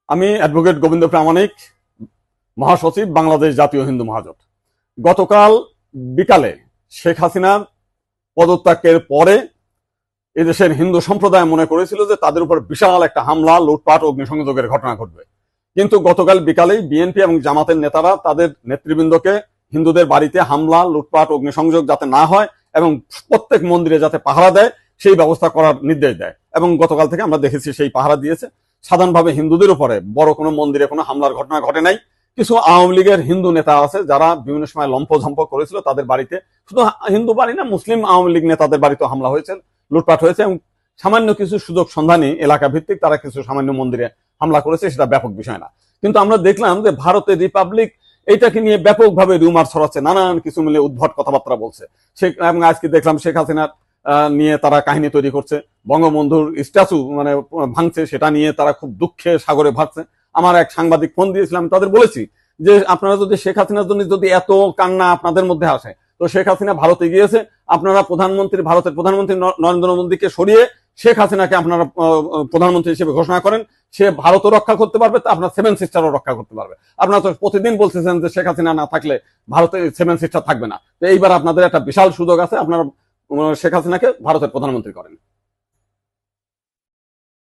আমি অ্যাডভোকেট গোবিন্দ প্রামাণিক, মহাসচিব, বাংলাদেশ জাতীয় হিন্দু মহাজোট। গতকাল বিকালে শেখ হাসিনার পদত্যাগের পরে এদেশের হিন্দু সম্প্রদায় মনে করেছিল যে তাদের উপর বিশাল একটা হামলা, লুটপাট, অগ্নিসংযোগের ঘটনা ঘটবে। কিন্তু গতকাল বিকালেই বিএনপি এবং জামাতের নেতারা তাদের নেতৃবৃন্দকে হিন্দুদের বাড়িতে হামলা, লুটপাট, অগ্নিসংযোগ যাতে না হয় এবং প্রত্যেক মন্দিরে যাতে পাহারা দেয় সেই ব্যবস্থা করার নির্দেশ দেয়। এবং গতকাল থেকে আমরা দেখেছি সেই পাহারা দিয়েছে। সাধারণভাবে হিন্দুদের উপরে বড় কোনো মন্দিরে কোনো হামলার ঘটনা ঘটে নাই। কিছু আওয়ামী লীগের হিন্দু নেতা আছে যারা বিভিন্ন সময় লম্পঝম্প করেছিল, তাদের বাড়িতে, শুধু হিন্দু বাড়ি না, মুসলিম আওয়ামী লীগ নেতাদের বাড়িতে হামলা হয়েছে, লুটপাট হয়েছে এবং সামান্য কিছু সুযোগ সন্ধানী এলাকা ভিত্তিক তারা কিছু সামান্য মন্দিরে হামলা করেছে, সেটা ব্যাপক বিষয় না। কিন্তু আমরা দেখলাম যে ভারতের রিপাবলিক এইটাকে নিয়ে ব্যাপকভাবে রিউমার ছড়াচ্ছে, নানান কিছু মিলে উদ্ভট কথাবার্তা বলছে। এবং আজকে দেখলাম শেখ হাসিনার নিয়ে তারা কাহিনী তৈরি করছে, বঙ্গবন্ধুর স্ট্যাচু ভাঙছে, সেটা নিয়ে তারা খুব দুঃখে সাগরে ভাসছে। আমার এক সাংবাদিক ফোন দিয়েছিলাম, তাদের বলেছি যে আপনারা যদি শেখ হাসিনার জন্য যদি এত কান্না আপনাদের মধ্যে আসে, তো শেখ হাসিনা ভারতে গিয়েছে, আপনারা ভারতের প্রধানমন্ত্রী নরেন্দ্র মোদীকে সরিয়ে শেখ হাসিনাকে আপনারা প্রধানমন্ত্রী হিসেবে ঘোষণা করেন। সে ভারতও রক্ষা করতে পারবে, তা আপনার সেভেন সিস্টারও রক্ষা করতে পারবে। আপনারা তো প্রতিদিন বলতেছেন যে শেখ হাসিনা না থাকলে ভারতে সেভেন সিস্টার থাকবে না। তো এইবার আপনাদের একটা বিশাল সুযোগ আছে, আপনারা শেখ হাসিনাকে ভারতের প্রধানমন্ত্রী করেন।